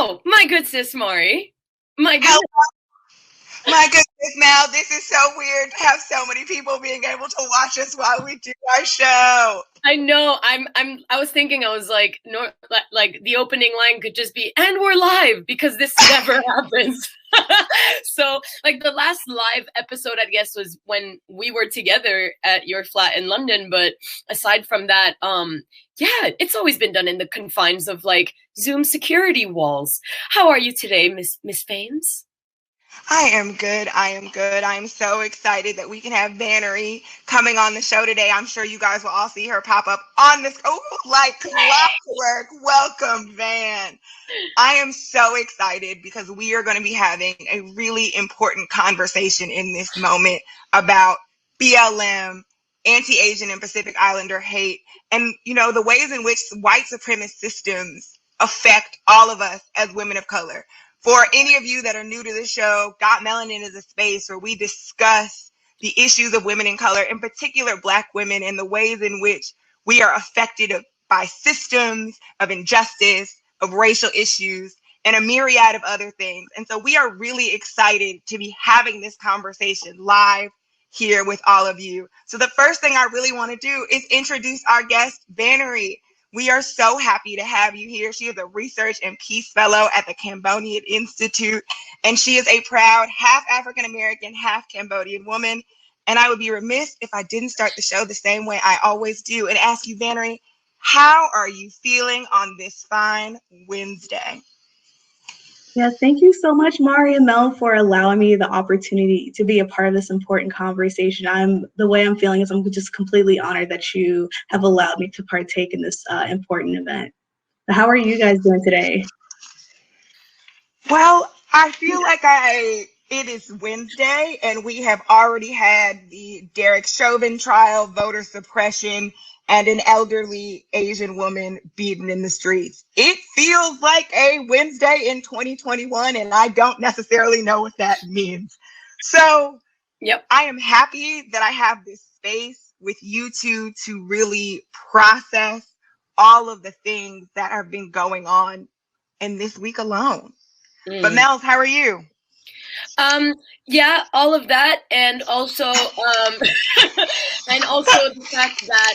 Oh, my good sis Mari. My goodness. My goodness, Mel, this is so weird to have so many people being able to watch us while we do our show. I know. I was thinking, I was like, no, like the opening line could just be, and we're live, because this never happens. So like the last live episode, I guess, was when we were together at your flat in London. But aside from that, yeah, it's always been done in the confines of like Zoom security walls. How are you today, Miss Fames? I am good. I am good. I am so excited that we can have Vannary coming on the show today. I'm sure you guys will all see her pop up on this. Oh, like clockwork. Welcome, Van. I am so excited because we are going to be having a really important conversation in this moment about BLM, anti-Asian and Pacific Islander hate, and, you know, the ways in which white supremacist systems affect all of us as women of color. For any of you that are new to the show, Got Melanin is a space where we discuss the issues of women in color, in particular Black women, and the ways in which we are affected by systems of injustice, of racial issues, and a myriad of other things. And so we are really excited to be having this conversation live here with all of you. So the first thing I really want to do is introduce our guest, Vannary. We are so happy to have you here. She is a research and peace fellow at the Cambodian Institute, and she is a proud half African-American, half Cambodian woman. And I would be remiss if I didn't start the show the same way I always do and ask you, Vannary, how are you feeling on this fine Wednesday? Yeah, thank you so much, Mari and Mel, for allowing me the opportunity to be a part of this important conversation. The way I'm feeling is I'm just completely honored that you have allowed me to partake in this important event. How are you guys doing today? Well, I feel like it is Wednesday and we have already had the Derek Chauvin trial, voter suppression, and an elderly Asian woman beaten in the streets. It feels like a Wednesday in 2021, and I don't necessarily know what that means. So yep. I am happy that I have this space with you two to really process all of the things that have been going on in this week alone. But Mel, how are you? Yeah, all of that, and also and also the fact that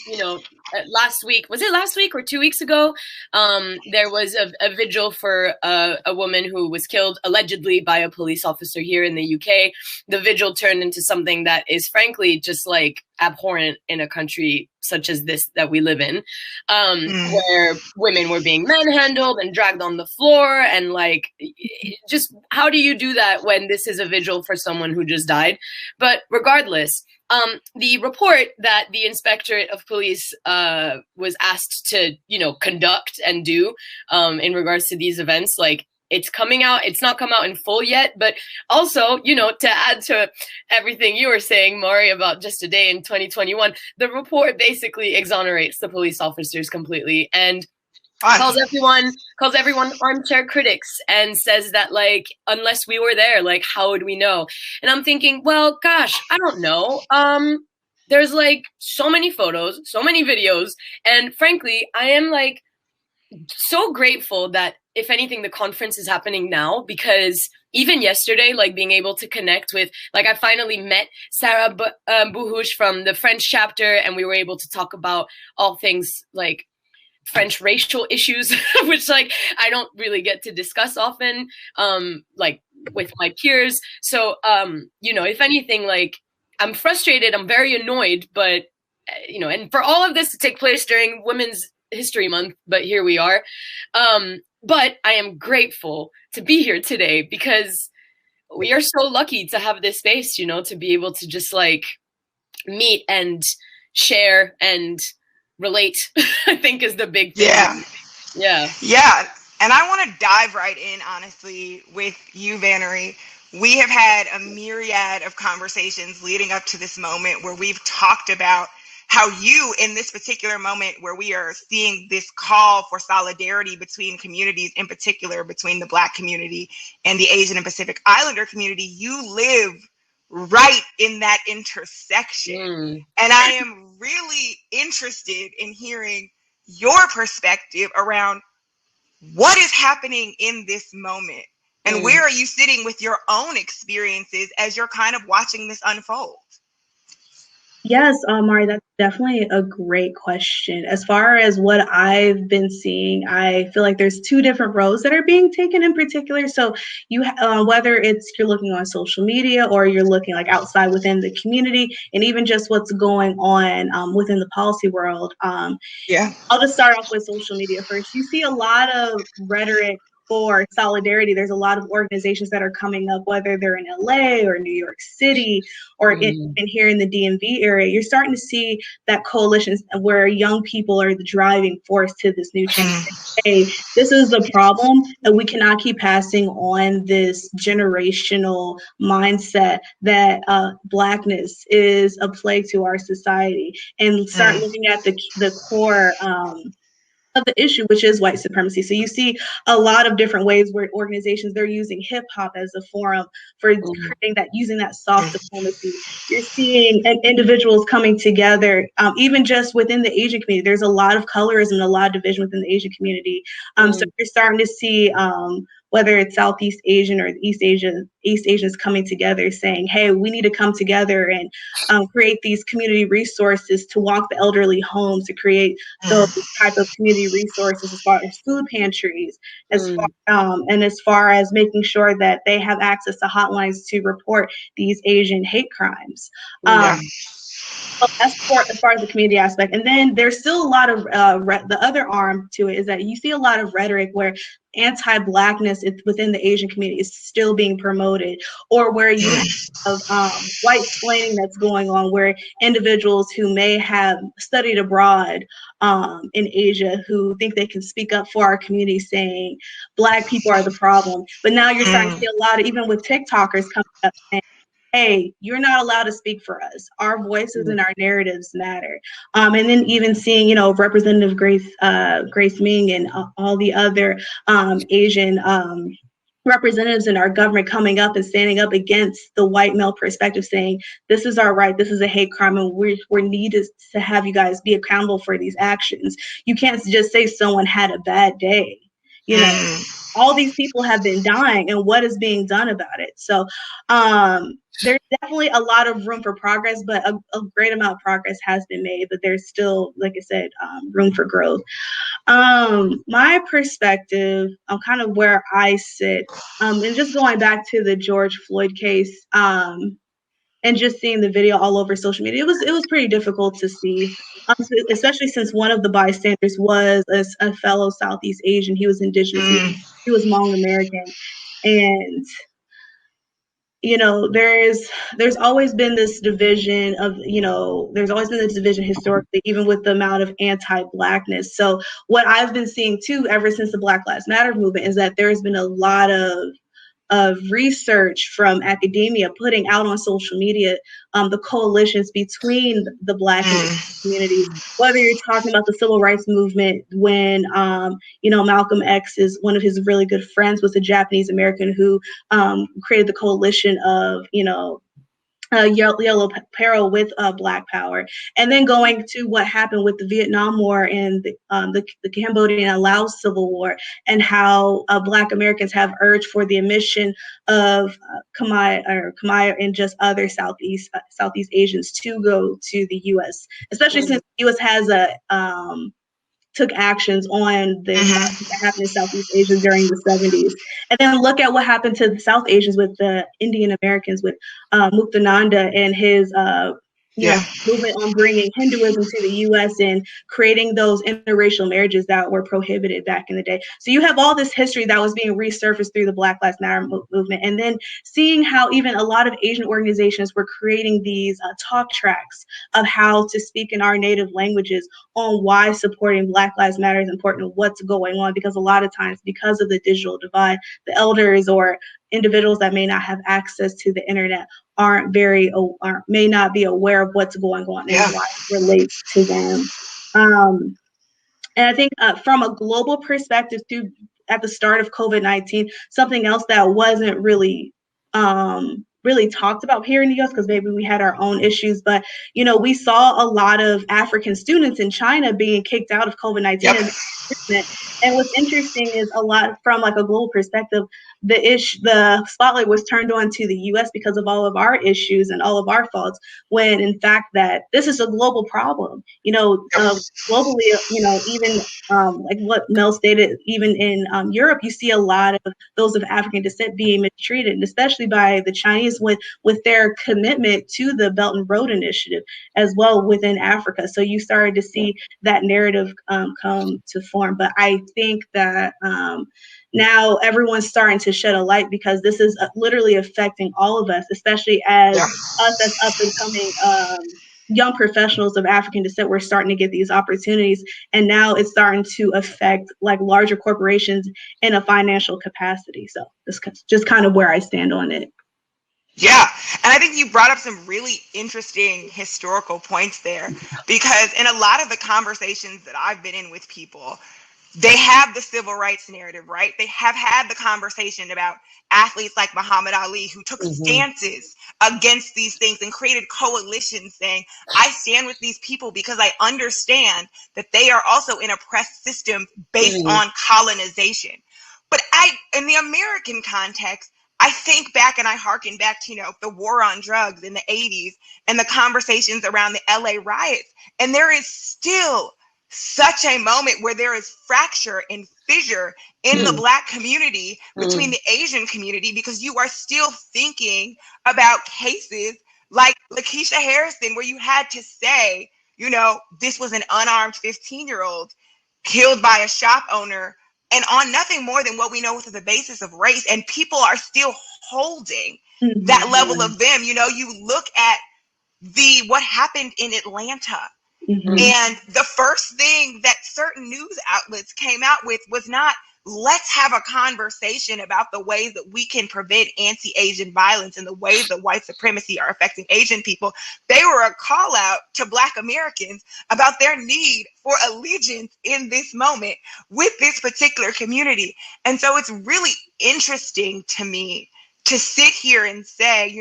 you know, last week, was it last week or 2 weeks ago, there was a vigil for a woman who was killed allegedly by a police officer here in the UK. The vigil turned into something that is frankly just like abhorrent in a country such as this that we live in, where women were being manhandled and dragged on the floor, and like, just how do you do that when this is a vigil for someone who just died? But regardless, the report that the Inspectorate of Police was asked to, you know, conduct and do in regards to these events, like, it's coming out. It's not come out in full yet, but also, you know, to add to everything you were saying, Mari, about just a day in 2021, the report basically exonerates the police officers completely and calls everyone armchair critics and says that, like, unless we were there, like, how would we know? And I'm thinking, well, gosh, I don't know. There's like so many photos, so many videos, and frankly, I am like so grateful that, if anything, the conference is happening now, because even yesterday, like, being able to connect with, like, I finally met Sarah Buhush from the French chapter, and we were able to talk about all things like French racial issues, which, like, I don't really get to discuss often, like, with my peers. So, you know, if anything, like, I'm frustrated, I'm very annoyed, but, you know, and for all of this to take place during Women's History Month, but here we are. But I am grateful to be here today because we are so lucky to have this space, you know, to be able to just like meet and share and relate, I think is the big thing. Yeah. And I want to dive right in, honestly, with you, Vannary. We have had a myriad of conversations leading up to this moment where we've talked about how you, in this particular moment where we are seeing this call for solidarity between communities, in particular between the Black community and the Asian and Pacific Islander community, you live right in that intersection. And I am really interested in hearing your perspective around what is happening in this moment? And where are you sitting with your own experiences as you're kind of watching this unfold? Yes, Mari, that's definitely a great question. As far as what I've been seeing, I feel like there's two different roads that are being taken in particular. So you, whether it's you're looking on social media or you're looking like outside within the community, and even just what's going on within the policy world. Yeah. I'll just start off with social media first. You see a lot of rhetoric for solidarity. There's a lot of organizations that are coming up, whether they're in LA or New York City or in here in the DMV area. You're starting to see that coalitions where young people are the driving force to this new change. Hey, this is the problem, and we cannot keep passing on this generational mindset that Blackness is a plague to our society, and start looking at the core of the issue, which is white supremacy. So you see a lot of different ways where organizations, they're using hip hop as a forum for creating that, using that soft diplomacy. You're seeing individuals coming together, even just within the Asian community. There's a lot of colorism and a lot of division within the Asian community. So you're starting to see whether it's Southeast Asian or East Asians coming together saying, hey, we need to come together and create these community resources to walk the elderly home, to create those type of community resources as far as food pantries, and as far as making sure that they have access to hotlines to report these Asian hate crimes. So that's as far as the community aspect. And then there's still a lot of the other arm to it is that you see a lot of rhetoric where anti-Blackness within the Asian community is still being promoted, or where you have white splaining that's going on, where individuals who may have studied abroad in Asia who think they can speak up for our community saying Black people are the problem. But now you're starting to see a lot of, even with TikTokers coming up saying, hey, you're not allowed to speak for us. Our voices and our narratives matter. And then even seeing, you know, Representative Grace Ming and all the other Asian representatives in our government coming up and standing up against the white male perspective, saying this is our right, this is a hate crime, and we're needed to have you guys be accountable for these actions. You can't just say someone had a bad day. You know, all these people have been dying, and what is being done about it? So there's definitely a lot of room for progress, but a great amount of progress has been made, but there's still, like I said, room for growth. My perspective on kind of where I sit, and just going back to the George Floyd case, and just seeing the video all over social media, it was pretty difficult to see, especially since one of the bystanders was a fellow Southeast Asian. He was indigenous, he was Hmong American, and you know, there's always been this division of, you know, there's always been this division historically, even with the amount of anti-Blackness. So what I've been seeing too, ever since the Black Lives Matter movement, is that there's been a lot of research from academia putting out on social media the coalitions between the Black and communities, whether you're talking about the civil rights movement when you know, Malcolm X, is one of his really good friends was a Japanese American who created the coalition of, you know, Yellow Peril with Black Power, and then going to what happened with the Vietnam War and the Cambodian and Laos Civil War, and how Black Americans have urged for the admission of Khmer and just other Southeast Asians to go to the U.S., especially since the U.S. has took actions on the that happened in Southeast Asia during the 70s. And then look at what happened to the South Asians with the Indian Americans, with Muktananda and his movement on bringing Hinduism to the U.S. and creating those interracial marriages that were prohibited back in the day. So you have all this history that was being resurfaced through the Black Lives Matter movement, and then seeing how even a lot of Asian organizations were creating these talk tracks of how to speak in our native languages on why supporting Black Lives Matter is important and what's going on, because a lot of times, because of the digital divide, the elders or individuals that may not have access to the internet may not be aware of what's going on and why it relates to them. And I think from a global perspective, at the start of COVID-19, something else that wasn't really really talked about here in the US because maybe we had our own issues, but we saw a lot of African students in China being kicked out of COVID-19. Yep. And what's interesting is a lot from like a global perspective, the spotlight was turned on to the US because of all of our issues and all of our faults, when in fact that this is a global problem. Globally, even like what Mel stated, even in Europe, you see a lot of those of African descent being mistreated, and especially by the Chinese with their commitment to the Belt and Road Initiative as well within Africa. So you started to see that narrative come to form. But I think that now everyone's starting to shed a light, because this is literally affecting all of us, especially as us as up and coming young professionals of African descent. We're starting to get these opportunities, and now it's starting to affect like larger corporations in a financial capacity. So this is just kind of where I stand on it. Yeah, and I think you brought up some really interesting historical points there, because in a lot of the conversations that I've been in with people, they have the civil rights narrative, right? They have had the conversation about athletes like Muhammad Ali, who took stances against these things and created coalitions saying, I stand with these people because I understand that they are also in oppressed systems based on colonization. But in the American context, I think back and I hearken back to, the war on drugs in the 80s and the conversations around the LA riots. And there is still such a moment where there is fracture and fissure in the Black community between the Asian community, because you are still thinking about cases like Lakeisha Harrison, where you had to say, this was an unarmed 15-year-old killed by a shop owner, and on nothing more than what we know was the basis of race. And people are still holding that level of them. You look at what happened in Atlanta. And the first thing that certain news outlets came out with was not, let's have a conversation about the ways that we can prevent anti-Asian violence and the ways that white supremacy are affecting Asian people. They were a call out to Black Americans about their need for allegiance in this moment with this particular community. And so it's really interesting to me to sit here and say,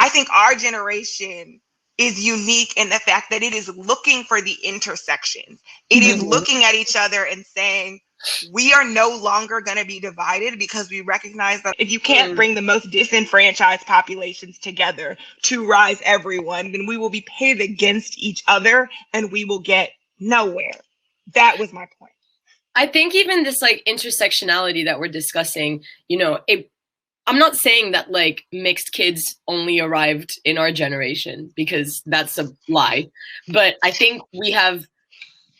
I think our generation is unique in the fact that it is looking for the intersections. It is looking at each other and saying, we are no longer going to be divided, because we recognize that if you can't bring the most disenfranchised populations together to rise everyone, then we will be pitted against each other and we will get nowhere. That was my point. I think even this like intersectionality that we're discussing, I'm not saying that like mixed kids only arrived in our generation, because that's a lie. But I think we have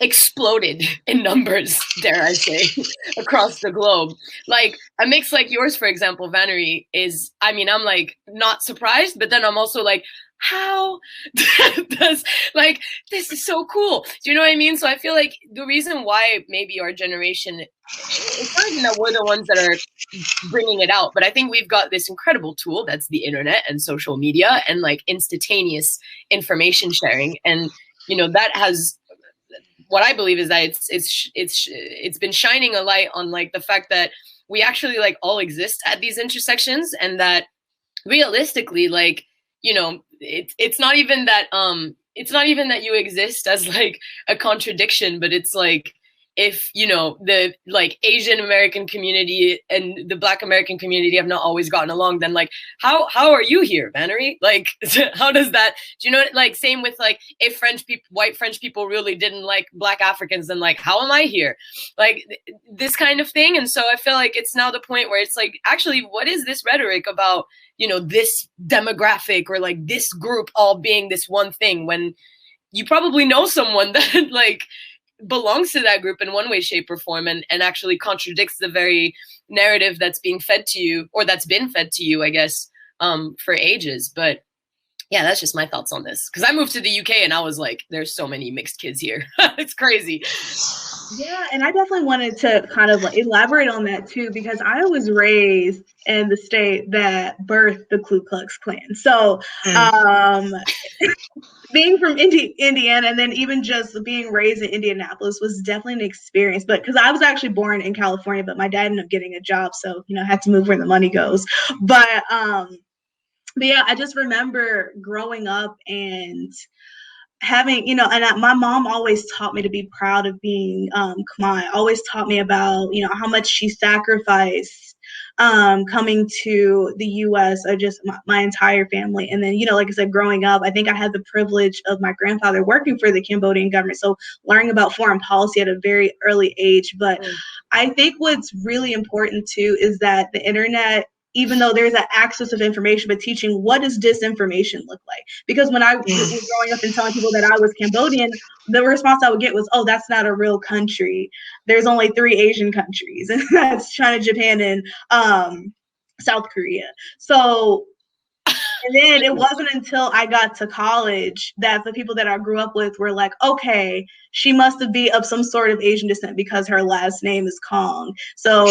exploded in numbers, dare I say, across the globe. Like a mix like yours, for example, Vannary, is, I'm like not surprised, but then I'm also like, how does like, this is so cool. Do you know what I mean? So I feel like the reason why maybe our generation, it's not even that we're the ones that are bringing it out, but I think we've got this incredible tool that's the internet and social media and like instantaneous information sharing. And, that has, what I believe is that it's been shining a light on like the fact that we actually like all exist at these intersections, and that realistically, like, it's not even that you exist as like a contradiction, but it's like, if the like Asian American community and the Black American community have not always gotten along, then like how are you here, Vannary? Like how does that, like same with like if white French people really didn't like Black Africans, then like how am I here? Like this kind of thing. And so I feel like it's now the point where it's like, actually, what is this rhetoric about, this demographic or like this group all being this one thing, when you probably know someone that like belongs to that group in one way, shape, or form, and actually contradicts the very narrative that's being fed to you, or that's been fed to you, I guess, for ages. But yeah, that's just my thoughts on this. Because I moved to the UK and I was like, there's so many mixed kids here. It's crazy. Yeah, and I definitely wanted to kind of like elaborate on that too, because I was raised in the state that birthed the Ku Klux Klan. So being from Indiana, and then even just being raised in Indianapolis was definitely an experience. But because I was actually born in California, but my dad ended up getting a job, so I had to move where the money goes. But but yeah, I just remember growing up and having, my mom always taught me to be proud of being Khmer. Always taught me about, how much she sacrificed coming to the U.S. or just my entire family. And then, like I said, growing up, I think I had the privilege of my grandfather working for the Cambodian government. So learning about foreign policy at a very early age. But I think what's really important too is that the internet, even though there's an access of information, but teaching what does disinformation look like? Because when I was growing up and telling people that I was Cambodian, the response I would get was, oh, that's not a real country. There's only 3 Asian countries, and that's China, Japan, and South Korea. So, and then it wasn't until I got to college that the people that I grew up with were like, okay, she must be of some sort of Asian descent because her last name is Kong. So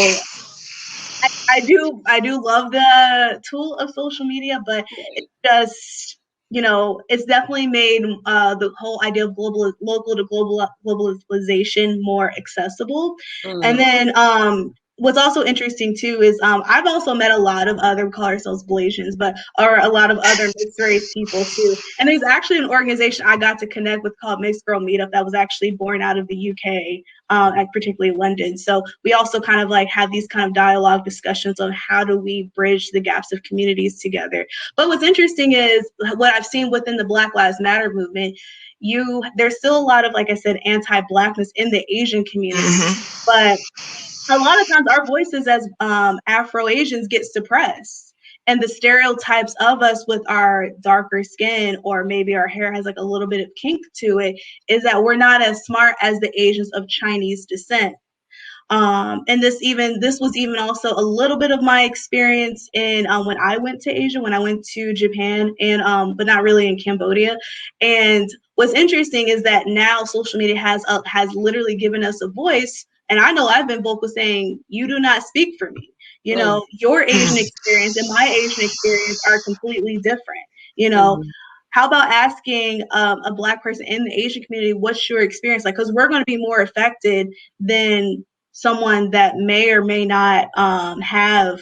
I do love the tool of social media, but it just, it's definitely made the whole idea of local to globalization more accessible. And then what's also interesting too is I've also met a lot of other, we call ourselves Blasians, or a lot of other mixed race people too. And there's actually an organization I got to connect with called Mixed Girl Meetup that was actually born out of the UK, particularly London. So we also kind of like have these kind of dialogue discussions on how do we bridge the gaps of communities together. But what's interesting is what I've seen within the Black Lives Matter movement, there's still a lot of, like I said, anti-Blackness in the Asian community, but a lot of times our voices as Afro-Asians get suppressed. And the stereotypes of us with our darker skin, or maybe our hair has like a little bit of kink to it, is that we're not as smart as the Asians of Chinese descent. And this was even also a little bit of my experience in when I went to Asia, when I went to Japan, and but not really in Cambodia. And what's interesting is that now social media has literally given us a voice. And I know I've been vocal saying, you do not speak for me. Your Asian experience and my Asian experience are completely different. How about asking a Black person in the Asian community, what's your experience like? Because we're going to be more affected than someone that may or may not have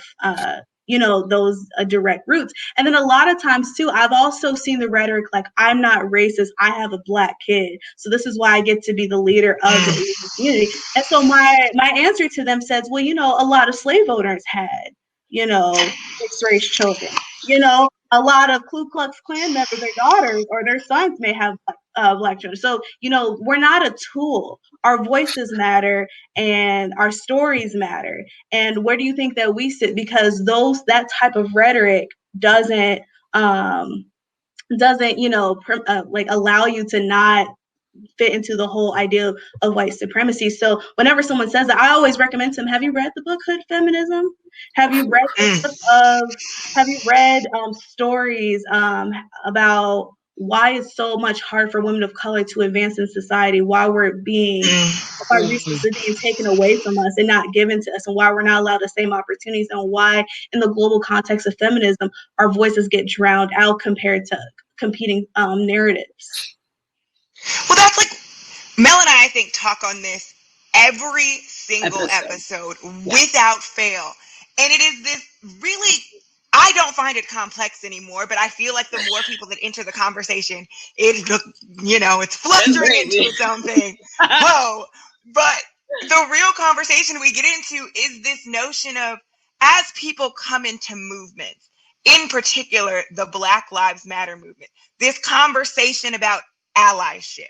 those direct roots. And then a lot of times too, I've also seen the rhetoric like, I'm not racist, I have a Black kid, so this is why I get to be the leader of the Asian community. And so my answer to them says, well, a lot of slave owners had mixed race children. A lot of Ku Klux Klan members, their daughters or their sons may have Black children. So, we're not a tool. Our voices matter and our stories matter. And where do you think that we sit? Because that type of rhetoric doesn't like allow you to not fit into the whole idea of white supremacy. So whenever someone says that, I always recommend to them, have you read the book Hood Feminism? Have you read stories about why it's so much hard for women of color to advance in society, why our resources are being taken away from us and not given to us, and why we're not allowed the same opportunities, and why in the global context of feminism, our voices get drowned out compared to competing narratives. Well, that's like Mel and I think, talk on this every single episode without fail. And it is this really, I don't find it complex anymore, but I feel like the more people that enter the conversation, it's flustering into its own thing. Whoa. But the real conversation we get into is this notion of, as people come into movements, in particular, the Black Lives Matter movement, this conversation about allyship.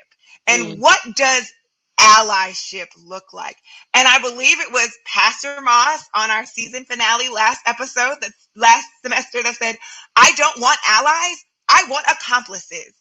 And what does allyship look like? And I believe it was Pastor Moss on our season finale last semester that said, I don't want allies, I want accomplices.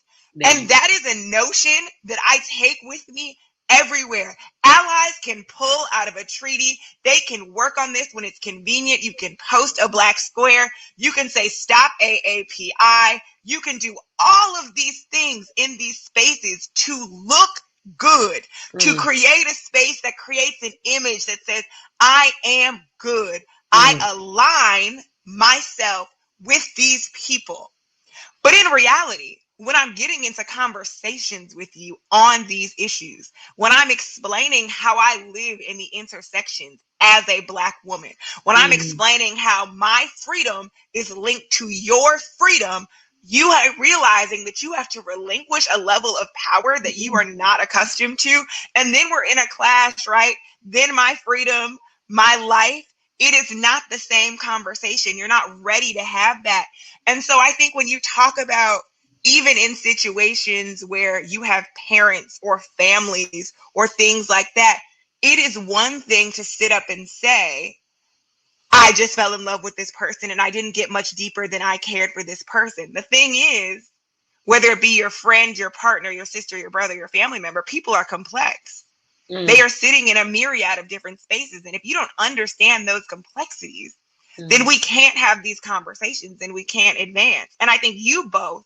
And that is a notion that I take with me everywhere. Allies can pull out of a treaty. They can work on this when it's convenient. You can post a black square. You can say, stop AAPI. You can do all of these things in these spaces to look good, to create a space that creates an image that says, I am good. I align myself with these people. But in reality, when I'm getting into conversations with you on these issues, when I'm explaining how I live in the intersections as a Black woman. When I'm explaining how my freedom is linked to your freedom, you are realizing that you have to relinquish a level of power that you are not accustomed to. And then we're in a clash, right? Then my freedom, my life, it is not the same conversation. You're not ready to have that. And so I think when you talk about, even in situations where you have parents or families or things like that, it is one thing to sit up and say, I just fell in love with this person and I didn't get much deeper than I cared for this person. The thing is, whether it be your friend, your partner, your sister, your brother, your family member, people are complex. They are sitting in a myriad of different spaces. And if you don't understand those complexities, then we can't have these conversations and we can't advance. And I think you both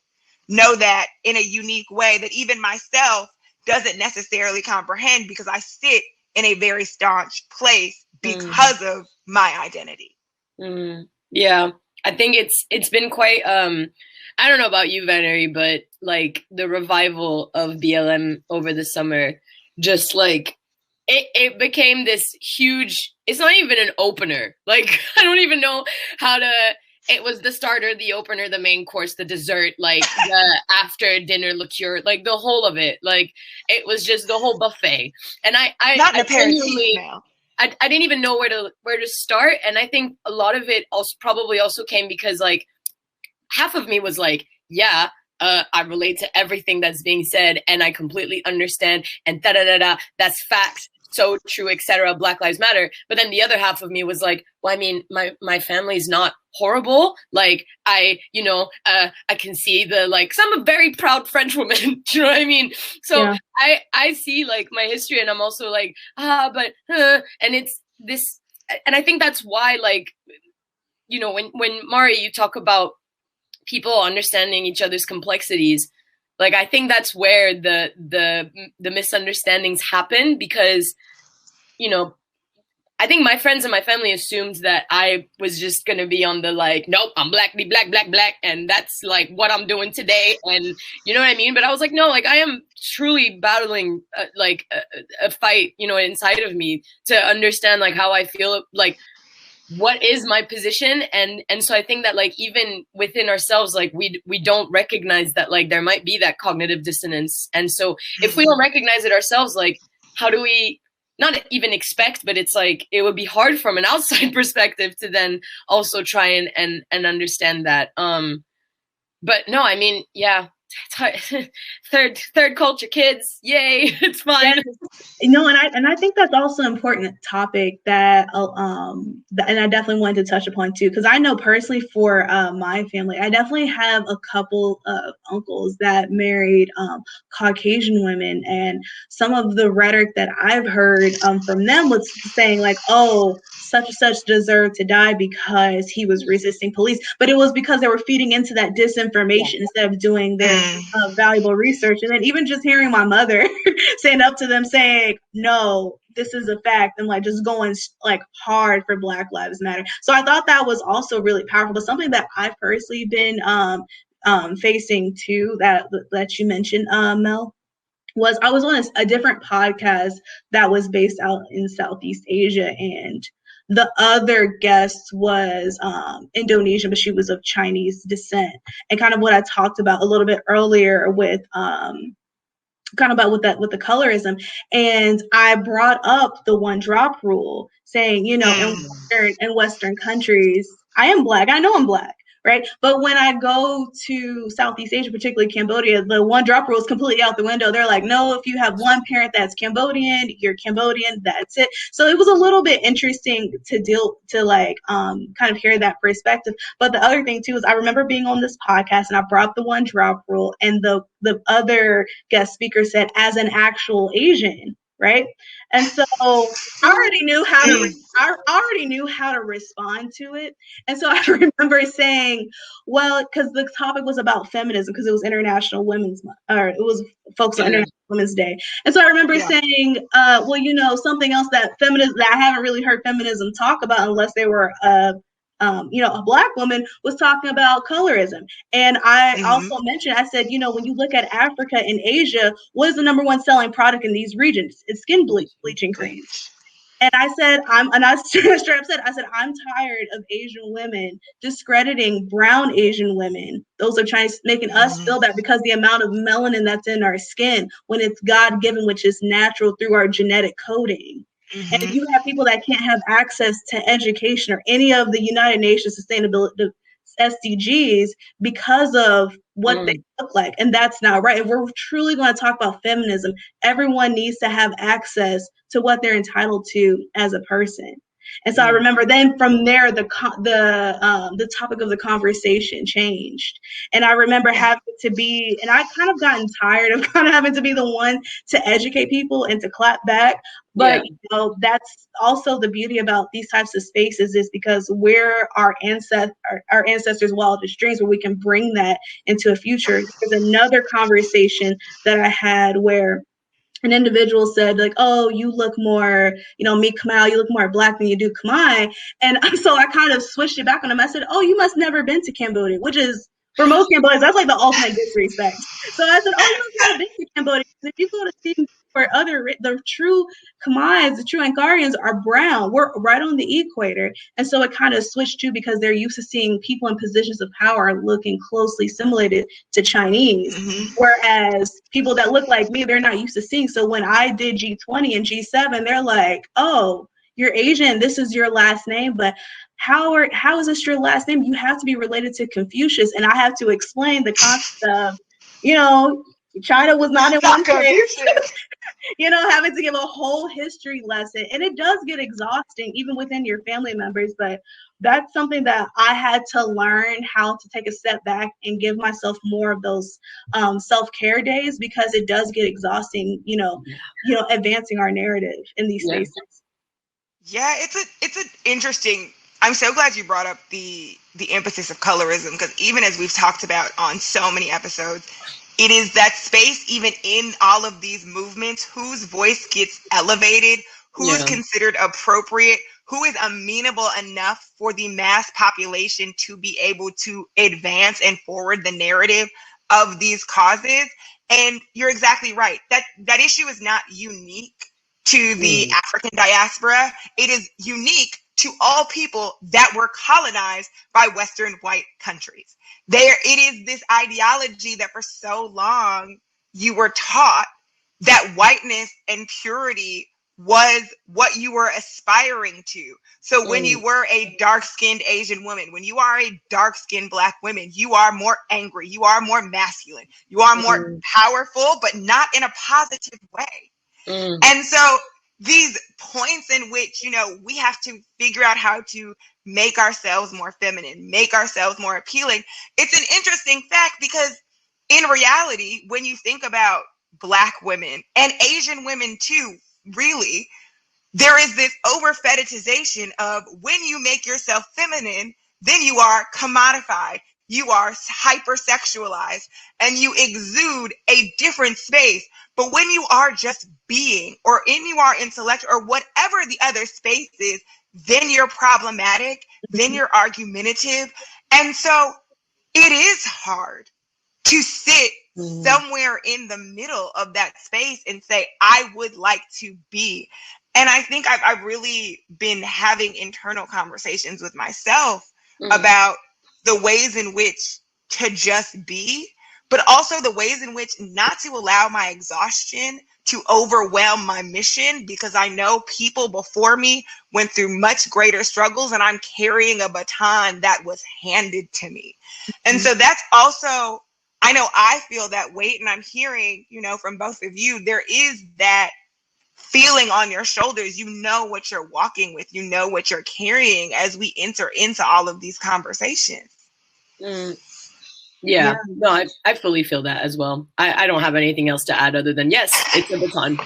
know that in a unique way that even myself doesn't necessarily comprehend, because I sit in a very staunch place because of my identity. Yeah, I think it's been quite, I don't know about you, Vannary, but like the revival of BLM over the summer, just like it became this huge, it's not even an opener. Like, I don't even know how to, it was the starter, the opener, the main course, the dessert, like the after dinner liqueur, like the whole of it. Like it was just the whole buffet. And I didn't even know where to start. And I think a lot of it probably also came because like half of me was like, yeah, I relate to everything that's being said and I completely understand and that's facts. So true, etc. Black Lives Matter. But then the other half of me was like, well, I mean, my family's not horrible. Like I can see because I'm a very proud French woman. Do you know what I mean? So yeah. I see like my history and I'm also like, and it's this, and I think that's why, like, you know, when Mari, you talk about people understanding each other's complexities, like, I think that's where the misunderstandings happen because, you know, I think my friends and my family assumed that I was just going to be on the like, nope, I'm black, and that's like what I'm doing today. And you know what I mean? But I was like, no, like I am truly battling a fight, you know, inside of me to understand like how I feel, like what is my position. And so I think that like even within ourselves, like we don't recognize that like there might be that cognitive dissonance. And so if we don't recognize it ourselves, like how do we not even expect, but it's like it would be hard from an outside perspective to then also try and understand that. But no, I mean, yeah. third culture kids, yay, it's fine. You know, and I think that's also an important topic that and I definitely wanted to touch upon too, because I know personally for my family, I definitely have a couple of uncles that married Caucasian women, and some of the rhetoric that I've heard from them was saying like, oh, such and such deserved to die because he was resisting police, but it was because they were feeding into that disinformation instead of doing their valuable research. And then even just hearing my mother stand up to them saying, no, this is a fact, and like just going like hard for Black Lives Matter. So I thought that was also really powerful, but something that I've personally been facing too, that you mentioned, Mel, was I was on a different podcast that was based out in Southeast Asia, and the other guest was Indonesian, but she was of Chinese descent. And kind of what I talked about a little bit earlier with kind of about with the colorism. And I brought up the one drop rule, saying, you know, in Western countries, I am Black. I know I'm Black. Right. But when I go to Southeast Asia, particularly Cambodia, the one drop rule is completely out the window. They're like, no, if you have one parent that's Cambodian, you're Cambodian, that's it. So it was a little bit interesting to like kind of hear that perspective. But the other thing, too, is I remember being on this podcast and I brought the one drop rule, and the other guest speaker said, as an actual Asian. Right. And so I already knew how to respond to it. And so I remember saying, well, because the topic was about feminism, because it was International Women's Month, or it was focused on International Women's Day. And so I remember saying, well, you know, something else that I haven't really heard feminism talk about unless they were you know, a Black woman, was talking about colorism. And I also mentioned, I said, you know, when you look at Africa and Asia, what is the #1 selling product in these regions? It's skin bleaching creams. And I said, I straight up said, I'm tired of Asian women discrediting brown Asian women. Those are Chinese, making us feel that because the amount of melanin that's in our skin, when it's God given, which is natural through our genetic coding. And you have people that can't have access to education or any of the United Nations sustainability SDGs because of what they look like. And that's not right. If we're truly going to talk about feminism, everyone needs to have access to what they're entitled to as a person. And so I remember then from there, the topic of the conversation changed. And I remember having to be, and I kind of gotten tired of kind of having to be the one to educate people and to clap back. But you know, that's also the beauty about these types of spaces, is because we're our ancestors' wildest dreams, where we can bring that into a future. There's another conversation that I had where an individual said, like, oh, you look more, you know, me Kamau, you look more black than you do Khmer. And so I kind of switched it back on him. I said, oh, you must never been to Cambodia, which is, for most Cambodians, that's like the ultimate disrespect. So I said, oh, you must never been to Cambodia. If you go to see for the true Khmers, the true Angkarians are brown. We're right on the equator. And so it kind of switched too, because they're used to seeing people in positions of power looking closely assimilated to Chinese. Whereas people that look like me, they're not used to seeing. So when I did G20 and G7, they're like, oh, you're Asian, this is your last name, but how is this your last name? You have to be related to Confucius. And I have to explain the concept of, you know, China was not in one place. You know, having to give a whole history lesson. And it does get exhausting, even within your family members. But that's something that I had to learn how to take a step back and give myself more of those self-care days, because it does get exhausting, you know, advancing our narrative in these spaces. Yeah, it's an interesting. I'm so glad you brought up the emphasis of colorism, because even as we've talked about on so many episodes, it is that space, even in all of these movements, whose voice gets elevated, who is considered appropriate, who is amenable enough for the mass population to be able to advance and forward the narrative of these causes. And you're exactly right. That issue is not unique to the African diaspora. It is unique to all people that were colonized by Western white countries. It is this ideology that for so long you were taught that whiteness and purity was what you were aspiring to. So when you were a dark-skinned Asian woman, when you are a dark-skinned Black woman, you are more angry, you are more masculine, you are more powerful, but not in a positive way. And so these points in which, you know, we have to figure out how to make ourselves more feminine, make ourselves more appealing. It's an interesting fact, because in reality, when you think about Black women and Asian women too, really, there is this over fetishization of when you make yourself feminine, then you are commodified, you are hypersexualized, and you exude a different space. But when you are just being, or you are intellectual, or whatever the other space is, then you're problematic, then you're argumentative. And so it is hard to sit somewhere in the middle of that space and say, I would like to be. And I think I've really been having internal conversations with myself about the ways in which to just be, but also the ways in which not to allow my exhaustion to overwhelm my mission, because I know people before me went through much greater struggles, and I'm carrying a baton that was handed to me. And so that's also, I know I feel that weight, and I'm hearing, you know, from both of you, there is that feeling on your shoulders. You know what you're walking with, you know what you're carrying as we enter into all of these conversations. Yeah, no, I fully feel that as well. I don't have anything else to add other than, yes, it's a baton.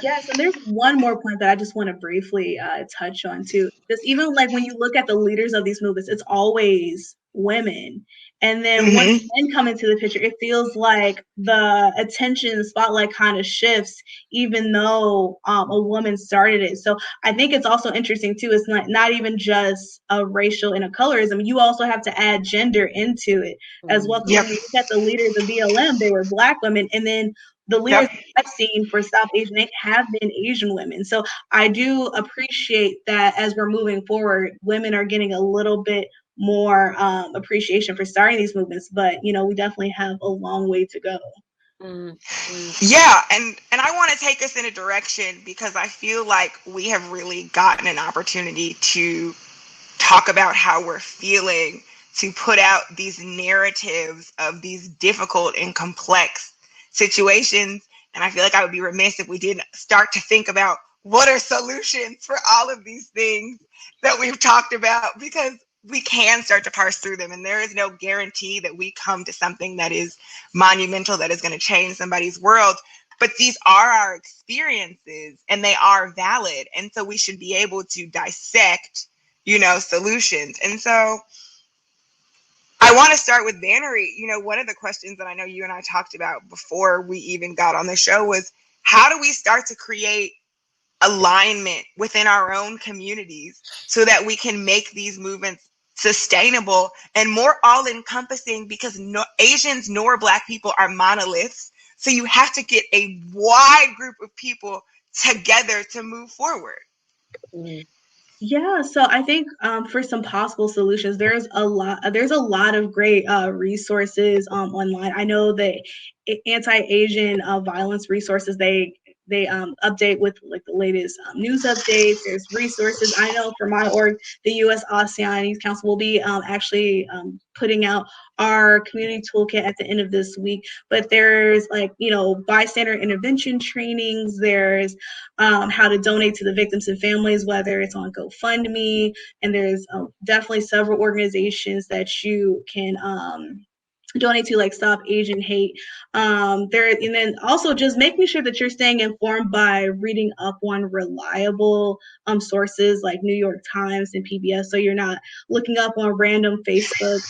Yes, and there's one more point that I just want to briefly touch on too. Just even like when you look at the leaders of these movements, it's always women. And then once men come into the picture, it feels like the attention spotlight kind of shifts, even though a woman started it. So I think it's also interesting too. It's not even just a racial and a colorism. You also have to add gender into it as well. When you look at the leaders of BLM, they were Black women. And then the leaders I've seen for South Asian have been Asian women. So I do appreciate that as we're moving forward, women are getting a little bit more appreciation for starting these movements, but we definitely have a long way to go. Yeah, and I want to take us in a direction because I feel like we have really gotten an opportunity to talk about how we're feeling, to put out these narratives of these difficult and complex situations. And I feel like I would be remiss if we didn't start to think about what are solutions for all of these things that we've talked about, because we can start to parse through them. And there is no guarantee that we come to something that is monumental, that is going to change somebody's world. But these are our experiences and they are valid. And so we should be able to dissect, solutions. And so I want to start with Vannary. One of the questions that I know you and I talked about before we even got on the show was, how do we start to create alignment within our own communities so that we can make these movements sustainable and more all-encompassing, because Asians nor Black people are monoliths. So you have to get a wide group of people together to move forward. Yeah, so I think for some possible solutions, there's a lot of great resources online. I know that anti-Asian violence resources, they update with like the latest news updates. There's resources. I know for my org, the US-ASEAN Youth Council will be actually putting out our community toolkit at the end of this week. But there's bystander intervention trainings. There's how to donate to the victims and families, whether it's on GoFundMe. And there's definitely several organizations that you can donate to, like Stop Asian Hate. And then also just making sure that you're staying informed by reading up on reliable sources like New York Times and PBS, so you're not looking up on random Facebook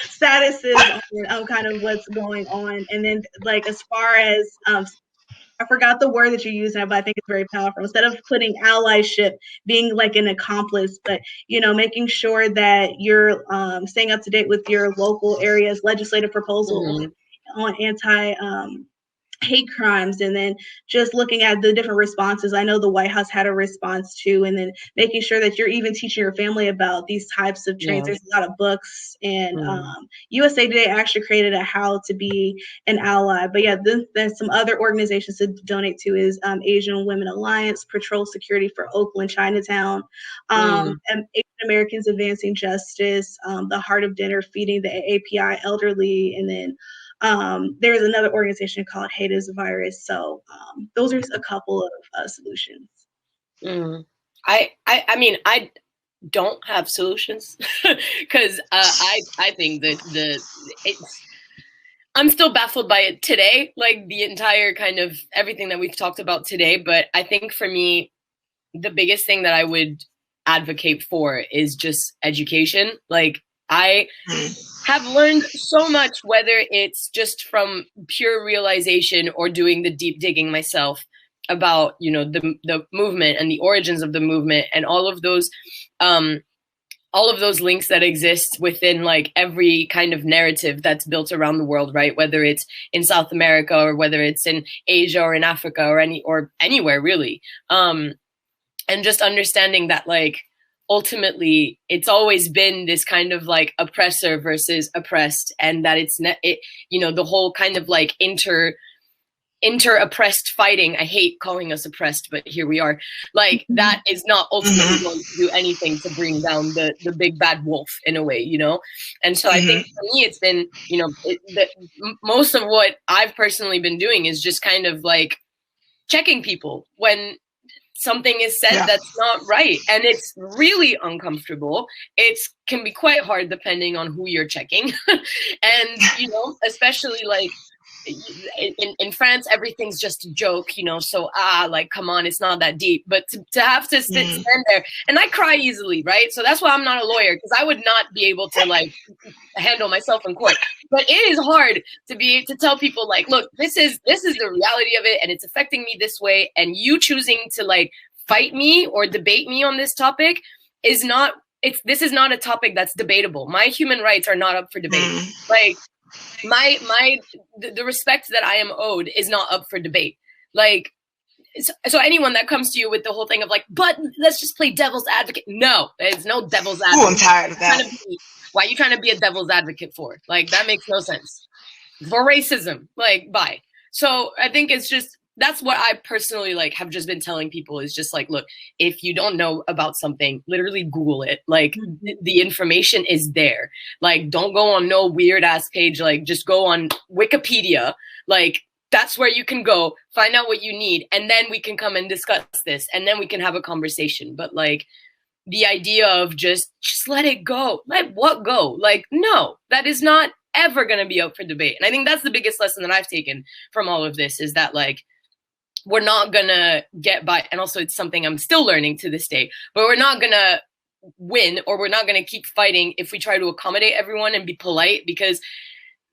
statuses on kind of what's going on. And then as far as I forgot the word that you used, but I think it's very powerful. Instead of putting allyship, being like an accomplice, but making sure that you're staying up to date with your local area's legislative proposals on anti-hate crimes, and then just looking at the different responses. I know the White House had a response too, and then making sure that you're even teaching your family about these types of trains. There's a lot of books, and USA Today actually created a How to Be an Ally. But yeah, there's some other organizations to donate to is Asian Women Alliance, Patrol Security for Oakland, Chinatown, and Asian Americans Advancing Justice, the Heart of Dinner Feeding the AAPI Elderly, and then there's another organization called Hate is a Virus. So those are a couple of solutions. I mean, I don't have solutions because I think that I'm still baffled by it today, like the entire kind of everything that we've talked about today. But I think for me, the biggest thing that I would advocate for is just education. Like, I have learned so much, whether it's just from pure realization or doing the deep digging myself about, the movement and the origins of the movement and all of those links that exist within like every kind of narrative that's built around the world, right? Whether it's in South America or whether it's in Asia or in Africa or anywhere really. And just understanding that like, ultimately, it's always been this kind of like oppressor versus oppressed, and that the whole kind of like inter-oppressed fighting. I hate calling us oppressed, but here we are. Like, that is not ultimately going to do anything to bring down the big bad wolf in a way, And so I think for me, it's been, most of what I've personally been doing is just kind of like checking people when something is said that's not right. And it's really uncomfortable. It can be quite hard depending on who you're checking. And, especially like in France, everything's just a joke, so like, come on, it's not that deep. But to have to stand there, and I cry easily, right? So that's why I'm not a lawyer, because I would not be able to like handle myself in court. But it is hard to tell people like, look, this is the reality of it, and it's affecting me this way, and you choosing to like fight me or debate me on this topic this is not a topic that's debatable. My human rights are not up for debate. Like, the respect that I am owed is not up for debate. Like, so anyone that comes to you with the whole thing of like, but let's just play devil's advocate. No, there's no devil's advocate. Oh, I'm tired of that. Why are you trying to be a devil's advocate for? Like, that makes no sense. For racism, like, bye. So I think it's just, that's what I personally like have just been telling people is just like, look, if you don't know about something, literally Google it. Like, the information is there. Like, don't go on no weird ass page. Like, just go on Wikipedia. Like, that's where you can go find out what you need. And then we can come and discuss this. And then we can have a conversation. But like, the idea of just let it go. Let what go? Like, no, that is not ever going to be up for debate. And I think that's the biggest lesson that I've taken from all of this is that like, we're not going to get by. And also it's something I'm still learning to this day, but we're not going to win or we're not going to keep fighting if we try to accommodate everyone and be polite, because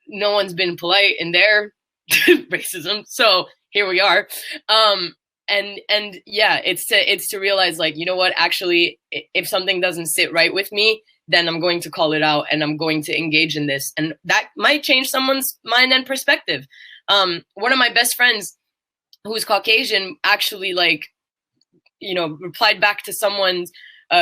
no one's been polite in their racism. So here we are. And yeah, it's to realize like, you know what, actually, if something doesn't sit right with me, then I'm going to call it out and I'm going to engage in this. And that might change someone's mind and perspective. One of my best friends who's Caucasian actually like, you know, replied back to someone's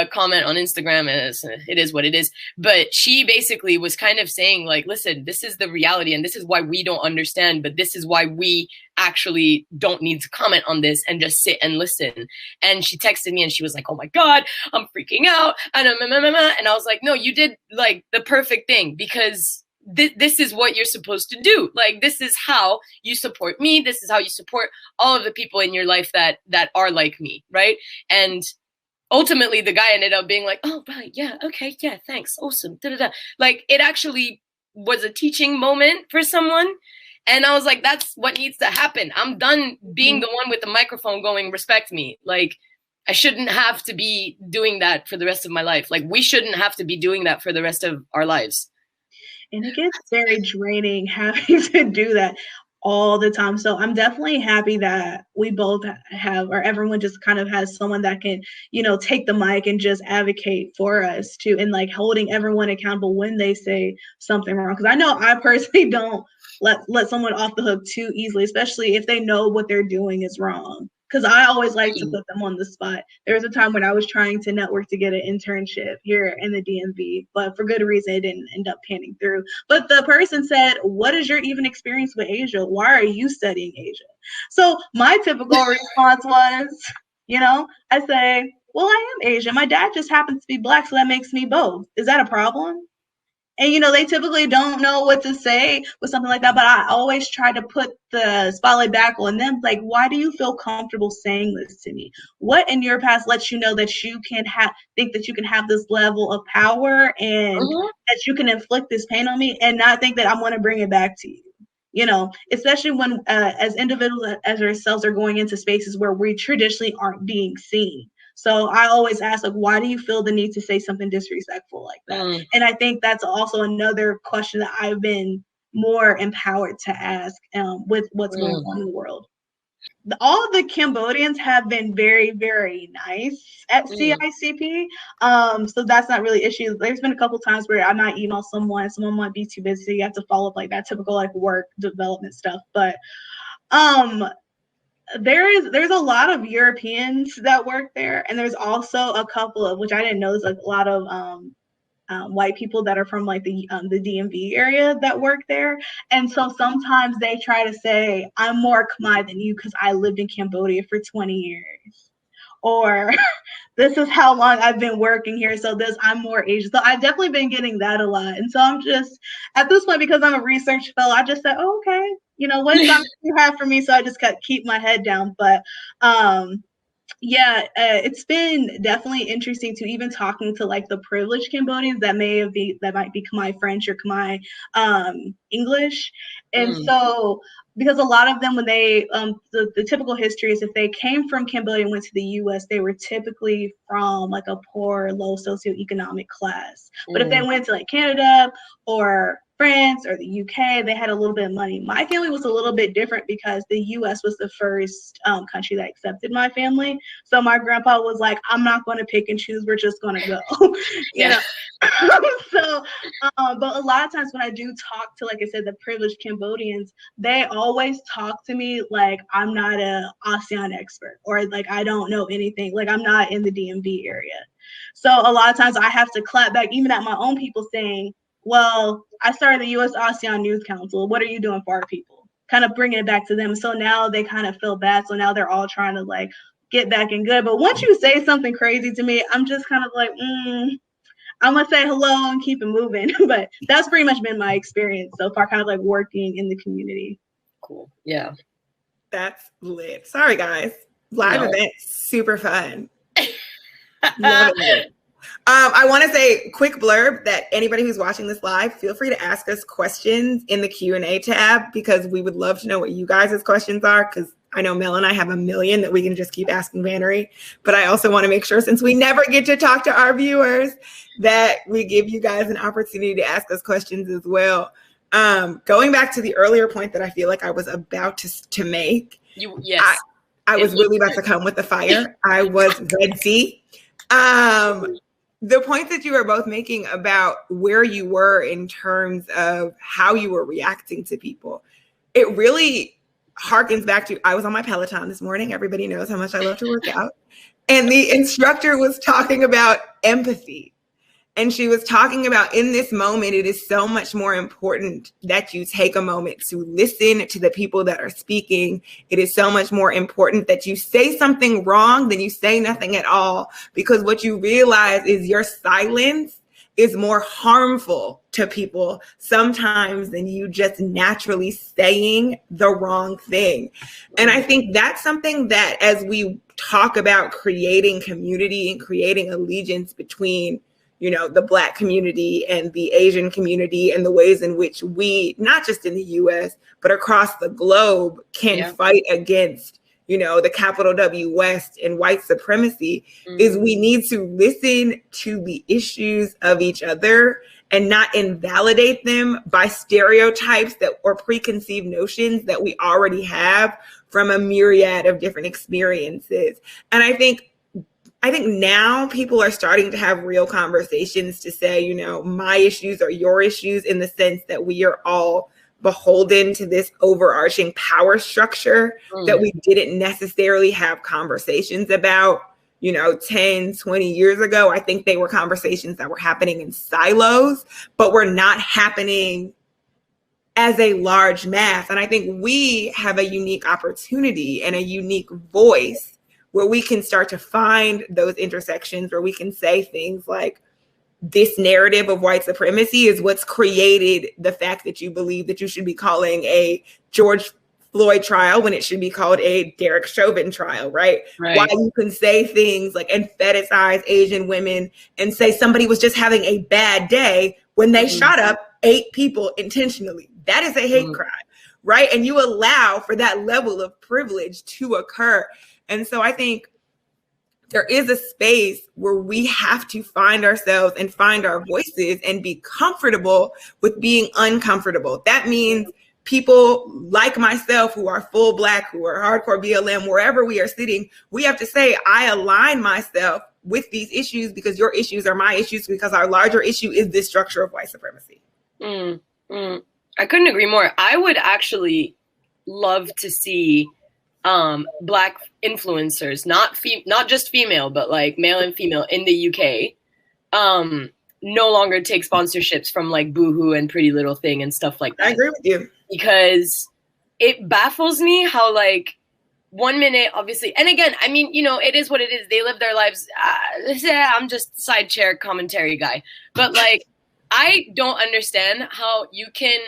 comment on Instagram as it is what it is. But she basically was kind of saying like, listen, this is the reality and this is why we don't understand, but this is why we actually don't need to comment on this and just sit and listen. And she texted me and she was like, oh my God, I'm freaking out. And I was like, no, you did like the perfect thing, because this is what you're supposed to do. Like, this is how you support me. This is how you support all of the people in your life that are like me. Right. And ultimately the guy ended up being like, oh, right. Yeah. Okay. Yeah. Thanks. Awesome. Da-da-da. Like, it actually was a teaching moment for someone. And I was like, that's what needs to happen. I'm done being the one with the microphone going, respect me. Like, I shouldn't have to be doing that for the rest of my life. Like, we shouldn't have to be doing that for the rest of our lives. And it gets very draining having to do that all the time. So I'm definitely happy that we both have, or everyone just kind of has someone that can, you know, take the mic and just advocate for us too, and like holding everyone accountable when they say something wrong. Because I know I personally don't let someone off the hook too easily, especially if they know what they're doing is wrong. Because I always like to put them on the spot. There was a time when I was trying to network to get an internship here in the DMV, but for good reason, it didn't end up panning through. But the person said, what is your even experience with Asia? Why are you studying Asia? So my typical response was, you know, I say, well, I am Asian. My dad just happens to be Black, so that makes me both. Is that a problem? And, you know, they typically don't know what to say with something like that. But I always try to put the spotlight back on them. Like, why do you feel comfortable saying this to me? What in your past lets you know that you can think that you can have this level of power and that you can inflict this pain on me and not think that I'm going to bring it back to you? You know, especially when as individuals as ourselves are going into spaces where we traditionally aren't being seen. So I always ask, like, why do you feel the need to say something disrespectful like that? And I think that's also another question that I've been more empowered to ask with what's going on in the world. All the Cambodians have been very, very nice at CICP. So that's not really an issue. There's been a couple times where I might email someone might be too busy. You have to follow up like that typical like work development stuff. But there's a lot of Europeans that work there, and there's also a couple of, which I didn't know, there's like a lot of white people that are from like the DMV area that work there. And so sometimes they try to say, I'm more Khmer than you because I lived in Cambodia for 20 years. Or this is how long I've been working here, so I'm more Asian. So I've definitely been getting that a lot. And so I'm just, at this point, because I'm a research fellow, I just said, oh, okay, you know, what do you have for me? So I just keep my head down. But it's been definitely interesting to even talking to like the privileged Cambodians that might be Khmer French or Khmer English. And so, because a lot of them, when they, the typical history is if they came from Cambodia and went to the US, they were typically from like a poor, low socioeconomic class. But if they went to like Canada or France or the UK, they had a little bit of money. My family was a little bit different because the US was the first country that accepted my family. So my grandpa was like, I'm not going to pick and choose. We're just going to go, you know? So, but a lot of times when I do talk to, like I said, the privileged Cambodians, they always talk to me like I'm not a ASEAN expert, or like I don't know anything, like I'm not in the DMV area. So a lot of times I have to clap back even at my own people saying, well, I started the US-ASEAN Youth Council. What are you doing for our people? Kind of bringing it back to them. So now they kind of feel bad. So now they're all trying to like get back in good. But once you say something crazy to me, I'm just kind of like, I'm going to say hello and keep it moving. But that's pretty much been my experience so far, kind of like working in the community. Cool. Yeah. That's lit. Sorry, guys. Live events, super fun. Love it. I want to say quick blurb that anybody who's watching this live, feel free to ask us questions in the Q&A tab, because we would love to know what you guys' questions are, because I know Mel and I have a million that we can just keep asking Vannary. But I also want to make sure, since we never get to talk to our viewers, that we give you guys an opportunity to ask us questions as well. Going back to the earlier point that I feel like I was about to make. Yes. I was really about to come with the fire. I was ready. The point that you were both making about where you were in terms of how you were reacting to people, it really harkens back to, I was on my Peloton this morning. Everybody knows how much I love to work out. And the instructor was talking about empathy. And she was talking about, in this moment, it is so much more important that you take a moment to listen to the people that are speaking. It is so much more important that you say something wrong than you say nothing at all, because what you realize is your silence is more harmful to people sometimes than you just naturally saying the wrong thing. And I think that's something that, as we talk about creating community and creating allegiance between, you know, the Black community and the Asian community, and the ways in which we, not just in the US, but across the globe, can fight against, you know, the capital W West and white supremacy, is we need to listen to the issues of each other and not invalidate them by stereotypes that or preconceived notions that we already have from a myriad of different experiences. And I think now people are starting to have real conversations to say, you know, my issues are your issues, in the sense that we are all beholden to this overarching power structure that we didn't necessarily have conversations about, you know, 10, 20 years ago. I think they were conversations that were happening in silos, but were not happening as a large mass. And I think we have a unique opportunity and a unique voice where we can start to find those intersections, where we can say things like, this narrative of white supremacy is what's created the fact that you believe that you should be calling a George Floyd trial when it should be called a Derek Chauvin trial, right? Why you can say things like, and fetishize Asian women and say somebody was just having a bad day when they shot up 8 people intentionally. That is a hate crime, right? And you allow for that level of privilege to occur. And so I think there is a space where we have to find ourselves and find our voices and be comfortable with being uncomfortable. That means people like myself who are full Black, who are hardcore BLM, wherever we are sitting, we have to say, I align myself with these issues because your issues are my issues, because our larger issue is this structure of white supremacy. I couldn't agree more. I would actually love to see Black influencers, not just female, but like male and female in the UK, no longer take sponsorships from like Boohoo and Pretty Little Thing and stuff like that. I agree with you. Because it baffles me how, like, 1 minute, obviously, and again, I mean, you know, it is what it is. They live their lives. I'm just side chair commentary guy. But like, I don't understand how you can,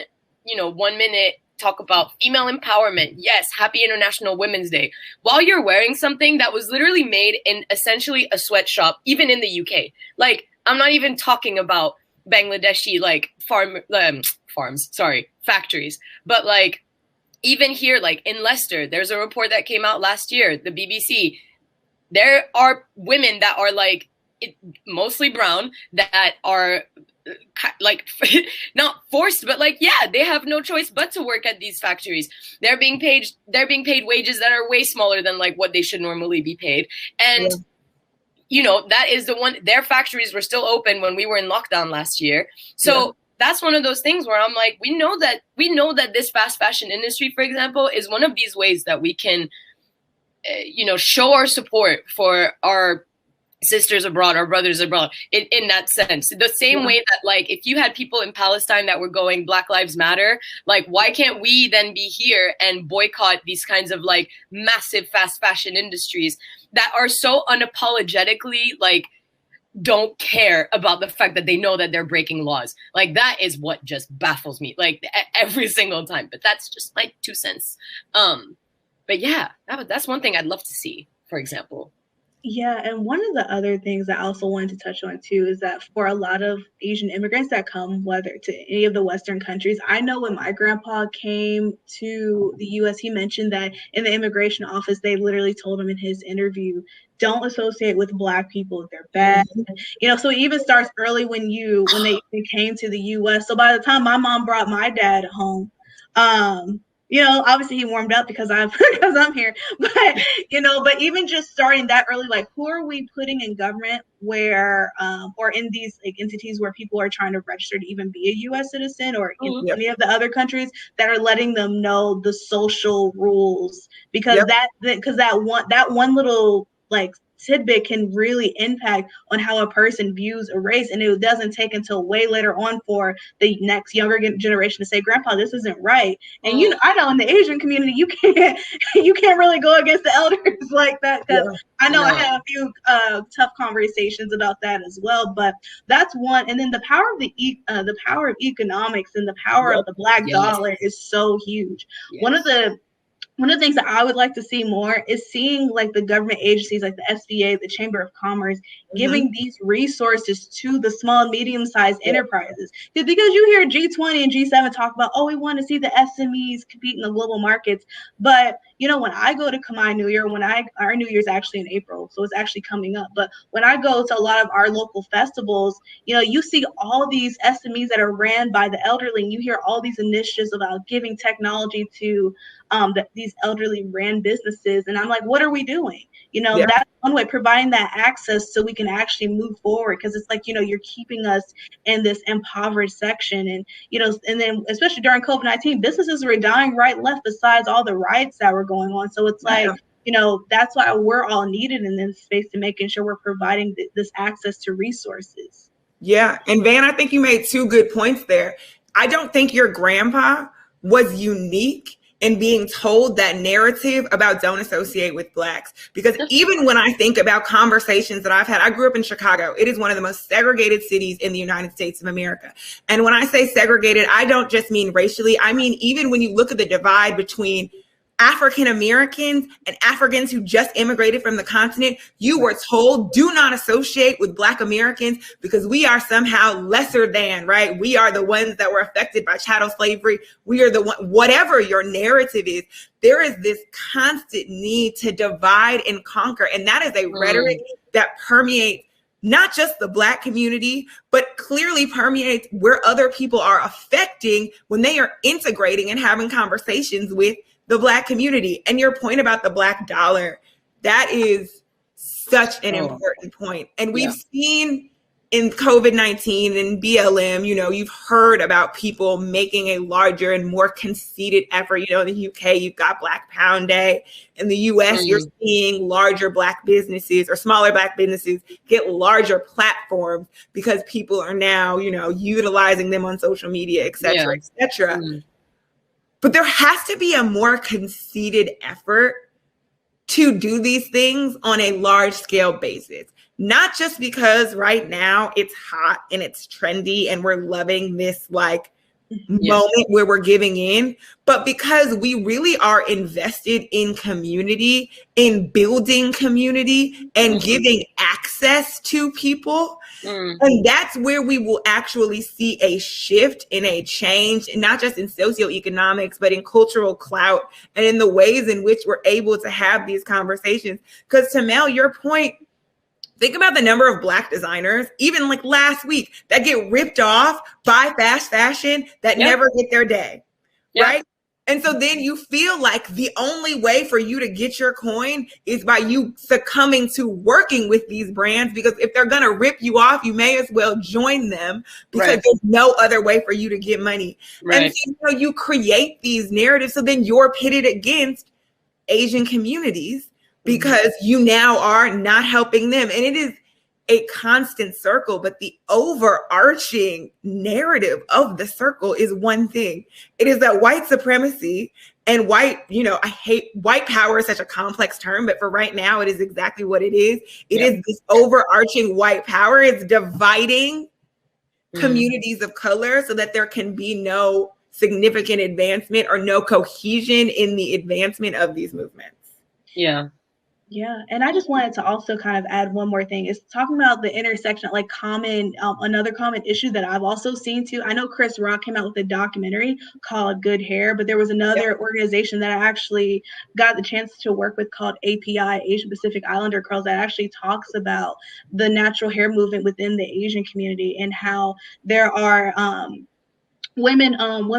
you know, 1 minute talk about female empowerment. Yes, happy International Women's Day, while you're wearing something that was literally made in essentially a sweatshop, even in the UK. Like, I'm not even talking about Bangladeshi, like, factories. But like, even here, like in Leicester, there's a report that came out last year, the BBC. There are women that are like mostly brown, that are like not forced, but like, yeah, they have no choice but to work at these factories. They're being paid wages that are way smaller than like what they should normally be paid. And you know, that is the one, their factories were still open when we were in lockdown last year. So that's one of those things where I'm like, we know that this fast fashion industry, for example, is one of these ways that we can, you know, show our support for our sisters abroad, our brothers abroad, in that sense. The same way that, like, if you had people in Palestine that were going Black Lives Matter, like, why can't we then be here and boycott these kinds of like massive fast fashion industries that are so unapologetically like don't care about the fact that they know that they're breaking laws? Like, that is what just baffles me, like, every single time. But that's just my 2 cents. But yeah, that's one thing I'd love to see, for example. Yeah, and one of the other things I also wanted to touch on too is that for a lot of Asian immigrants that come, whether to any of the Western countries, I know when my grandpa came to the US, he mentioned that in the immigration office, they literally told him in his interview, don't associate with Black people, they're bad. You know, so it even starts early when they even came to the US. So by the time my mom brought my dad home, you know, obviously he warmed up because I'm here, but you know, but even just starting that early, like, who are we putting in government where, or in these like entities where people are trying to register to even be a U.S. citizen, or in any of the other countries that are letting them know the social rules, because that one little like tidbit can really impact on how a person views a race. And it doesn't take until way later on for the next younger generation to say, Grandpa, this isn't right. And you know, I know in the Asian community, you can't really go against the elders like that, because I know I had a few tough conversations about that as well. But that's one. And then the power of the power of economics and the power of the Black dollar is so huge. One of the things that I would like to see more is seeing like the government agencies like the SBA, the Chamber of Commerce, giving these resources to the small and medium-sized enterprises. Because you hear G20 and G7 talk about, oh, we want to see the SMEs compete in the global markets. But, you know, when I go to Khmer New Year, our New Year's actually in April, so it's actually coming up. But when I go to a lot of our local festivals, you know, you see all these SMEs that are ran by the elderly, and you hear all these initiatives about giving technology to these elderly ran businesses. And I'm like, what are we doing? You know, that's one way, providing that access so we can actually move forward. Because it's like, you know, you're keeping us in this impoverished section. And, you know, and then especially during COVID-19, businesses were dying right and left besides all the riots that were going on. So it's like, you know, that's why we're all needed in this space, to making sure we're providing this access to resources. Yeah. And Van, I think you made 2 good points there. I don't think your grandpa was unique in being told that narrative about don't associate with Blacks. Because even when I think about conversations that I've had, I grew up in Chicago. It is one of the most segregated cities in the United States of America. And when I say segregated, I don't just mean racially. I mean, even when you look at the divide between African Americans and Africans who just immigrated from the continent, you were told, do not associate with Black Americans because we are somehow lesser than, right? We are the ones that were affected by chattel slavery. We are the one, whatever your narrative is, there is this constant need to divide and conquer. And that is a rhetoric that permeates not just the Black community, but clearly permeates where other people are affecting when they are integrating and having conversations with the Black community. And your point about the Black dollar, that is such an important point. And we've seen in COVID-19 and BLM, you know, you've heard about people making a larger and more conceited effort. You know, in the UK, you've got Black Pound Day. In the US, you're seeing larger Black businesses or smaller Black businesses get larger platforms because people are now, you know, utilizing them on social media, et cetera, et cetera. But there has to be a more conceited effort to do these things on a large scale basis. Not just because right now it's hot and it's trendy and we're loving this like moment where we're giving in, but because we really are invested in community, in building community and giving access to people. And that's where we will actually see a shift and a change, and not just in socioeconomics, but in cultural clout and in the ways in which we're able to have these conversations. Because to Mel, your point, think about the number of Black designers, even like last week, that get ripped off by fast fashion that never get their day, right? And so then you feel like the only way for you to get your coin is by you succumbing to working with these brands, because if they're going to rip you off, you may as well join them, because there's no other way for you to get money. And so, you create these narratives. So then you're pitted against Asian communities because you now are not helping them. And it is a constant circle, but the overarching narrative of the circle is one thing. It is that white supremacy and white, I hate white power is such a complex term, but for right now, it is exactly what it is. It is this overarching white power. It's dividing communities of color so that there can be no significant advancement or no cohesion in the advancement of these movements. Yeah, and I just wanted to also kind of add one more thing. It's talking about the intersection, like another common issue that I've also seen too. I know Chris Rock came out with a documentary called Good Hair, but there was another organization that I actually got the chance to work with called AAPI, Asian Pacific Islander Girls, that actually talks about the natural hair movement within the Asian community and how there are women-owned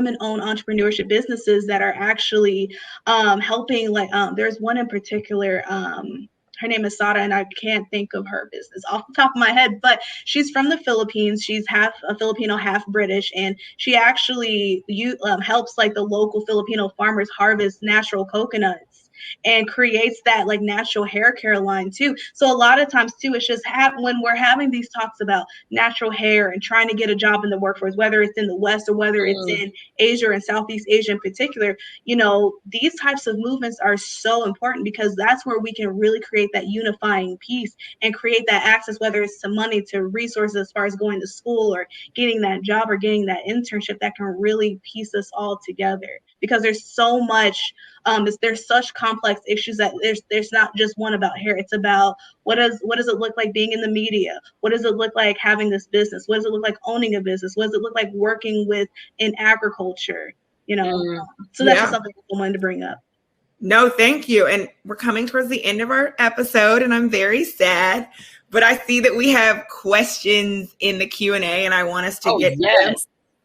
entrepreneurship businesses that are actually helping. There's one in particular, her name is Sada, and I can't think of her business off the top of my head, but she's from the Philippines. She's half a Filipino, half British, and she actually helps like the local Filipino farmers harvest natural coconuts and creates that like natural hair care line too. So a lot of times too, it's just when we're having these talks about natural hair and trying to get a job in the workforce, whether it's in the West or whether it's in Asia and Southeast Asia in particular, these types of movements are so important, because that's where we can really create that unifying piece and create that access, whether it's to money, to resources as far as going to school or getting that job or getting that internship, that can really piece us all together. Because there's so much, there's such complex issues that there's not just one about hair. It's about what does it look like being in the media? What does it look like having this business? What does it look like owning a business? What does it look like working in agriculture? So that's just something I wanted to bring up. No, thank you. And we're coming towards the end of our episode, and I'm very sad, but I see that we have questions in the Q&A, and I want us to get them.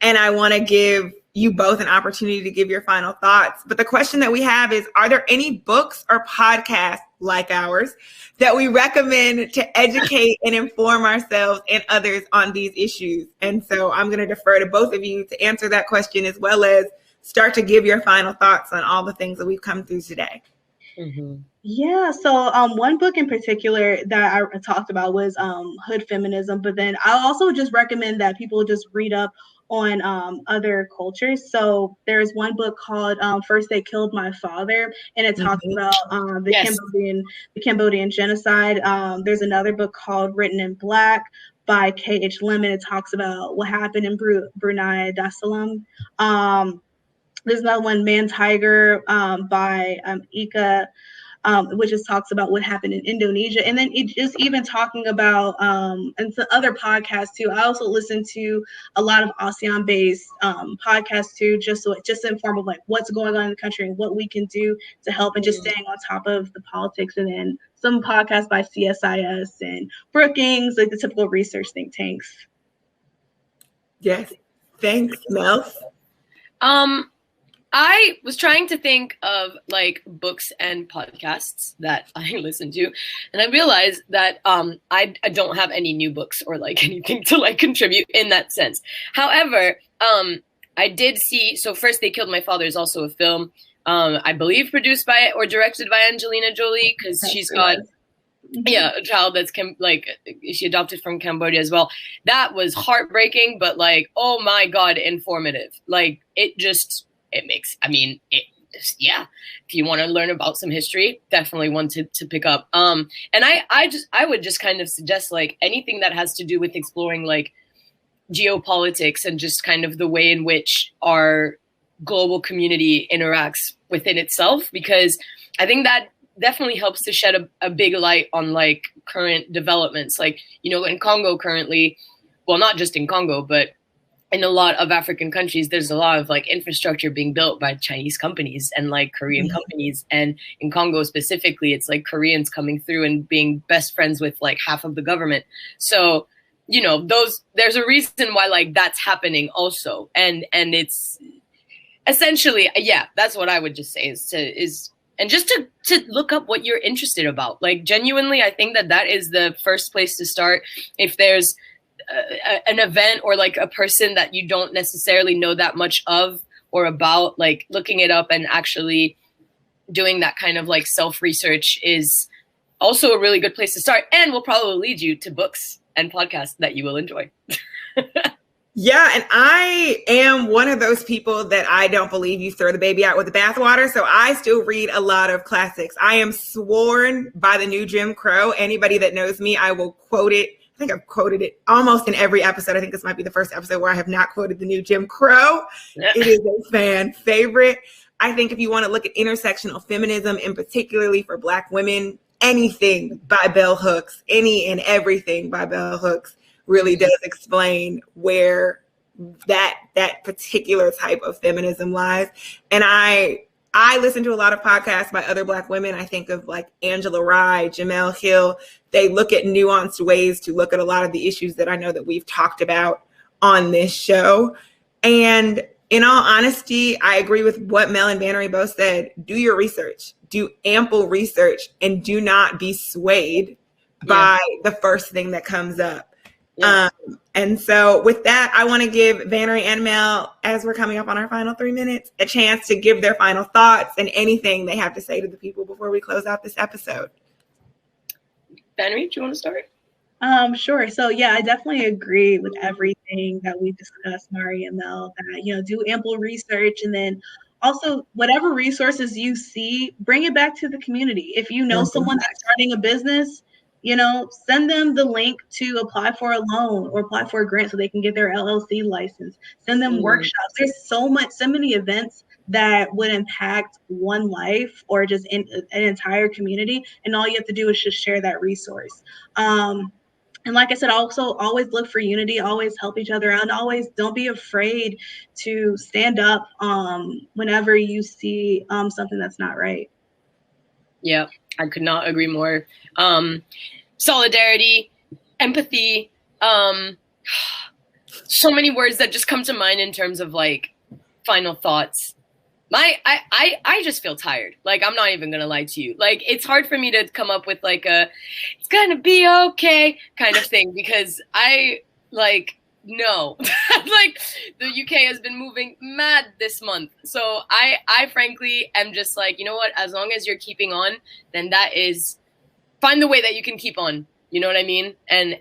And I want to give you both an opportunity to give your final thoughts. But the question that we have is, are there any books or podcasts like ours that we recommend to educate and inform ourselves and others on these issues? And so I'm going to defer to both of you to answer that question, as well as start to give your final thoughts on all the things that we've come through today. Yeah, so one book in particular that I talked about was Hood Feminism, but then I'll also just recommend that people just read up on other cultures. So there's one book called First They Killed My Father, and it talks about the Cambodian genocide. There's another book called Written in Black by K.H. Lemon. It talks about what happened in Brunei Darussalam. There's another one, Man Tiger, by Ika, which just talks about what happened in Indonesia. And then it just even talking about, and some other podcasts too. I also listen to a lot of ASEAN-based podcasts too, just to inform of like what's going on in the country and what we can do to help, and just staying on top of the politics. And then some podcasts by CSIS and Brookings, like the typical research think tanks. Yes. Thanks, Mel. I was trying to think of like books and podcasts that I listen to, and I realized that I don't have any new books or like anything to like contribute in that sense. However, I did see, so First They Killed My Father is also a film, I believe produced by or directed by Angelina Jolie, because she's got a child that's she adopted from Cambodia as well. That was heartbreaking, but like, oh my God, informative. Like if you want to learn about some history, definitely one to pick up. And I would just kind of suggest like anything that has to do with exploring like geopolitics and just kind of the way in which our global community interacts within itself, because I think that definitely helps to shed a big light on like current developments. Like, in Congo currently, well, not just in Congo, but in a lot of African countries, there's a lot of like infrastructure being built by Chinese companies and like Korean companies. And in Congo specifically, it's like Koreans coming through and being best friends with like half of the government. So, you know, there's a reason why like that's happening also. And it's essentially, yeah, that's what I would just say and just to look up what you're interested about. Like genuinely, I think that is the first place to start. If there's an event or like a person that you don't necessarily know that much of or about, like looking it up and actually doing that kind of like self-research is also a really good place to start, and will probably lead you to books and podcasts that you will enjoy. Yeah, and I am one of those people that I don't believe you throw the baby out with the bathwater. So I still read a lot of classics. I am sworn by the new Jim Crow. Anybody that knows me, I will quote it. I think I've quoted it almost in every episode. I think this might be the first episode where I have not quoted the new Jim Crow. Yeah. It is a fan favorite. I think if you want to look at intersectional feminism, and particularly for Black women, anything by Bell Hooks, any and everything by Bell Hooks really does explain where that particular type of feminism lies. And I listen to a lot of podcasts by other Black women. I think of like Angela Rye, Jamel Hill. They look at nuanced ways to look at a lot of the issues that I know that we've talked about on this show. And in all honesty, I agree with what Mel and Vannary both said. Do your research, do ample research, and do not be swayed by the first thing that comes up. Yeah. And so with that, I want to give Vannary and Mel, as we're coming up on our final 3 minutes, a chance to give their final thoughts and anything they have to say to the people before we close out this episode. Vannary, do you want to start? Sure. So yeah, I definitely agree with everything that we discussed, Mari and Mel, that, you know, do ample research, and then also whatever resources you see, bring it back to the community. If you know someone that's starting a business, you know, send them the link to apply for a loan or apply for a grant so they can get their LLC license. Send them workshops. There's so many events that would impact one life or just an entire community. And all you have to do is just share that resource. And like I said, also always look for unity, always help each other out, and always don't be afraid to stand up whenever you see something that's not right. Yeah, I could not agree more. Solidarity, empathy, so many words that just come to mind in terms of like final thoughts. I just feel tired. Like, I'm not even gonna lie to you. Like, it's hard for me to come up with like it's gonna be okay kind of thing, because no, like the UK has been moving mad this month. So I frankly am just like, you know what, as long as you're keeping on, then that is, find the way that you can keep on. You know what I mean? And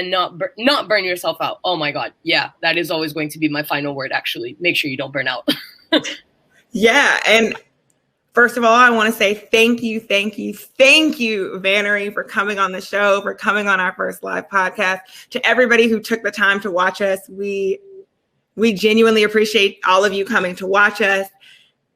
not burn yourself out. Oh my God. Yeah. That is always going to be my final word, actually. Make sure you don't burn out. Yeah. And first of all, I want to say thank you, Vannary, for coming on the show, for coming on our first live podcast. To everybody who took the time to watch us, we genuinely appreciate all of you coming to watch us.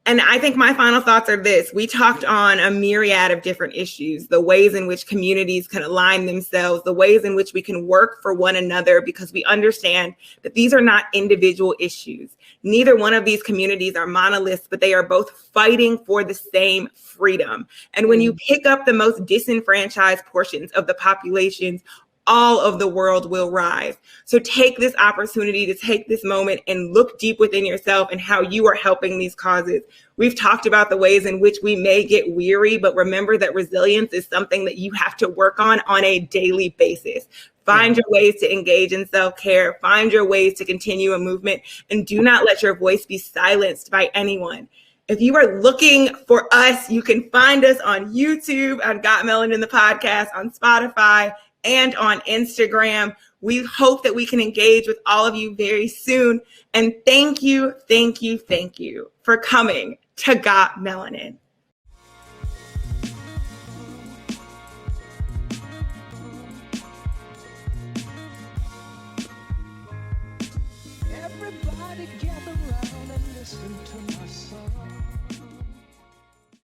And I think my final thoughts are this. We talked on a myriad of different issues, the ways in which communities can align themselves, the ways in which we can work for one another, because we understand that these are not individual issues. Neither one of these communities are monoliths, but they are both fighting for the same freedom. And when you pick up the most disenfranchised portions of the populations, all of the world will rise. So take this opportunity to take this moment and look deep within yourself and how you are helping these causes. We've talked about the ways in which we may get weary, but remember that resilience is something that you have to work on a daily basis. Find your ways to engage in self-care, find your ways to continue a movement, and do not let your voice be silenced by anyone. If you are looking for us, you can find us on YouTube, on Got Melanin in the Podcast, on Spotify, and on Instagram. We hope that we can engage with all of you very soon. And thank you for coming to Got Melanin. Everybody gather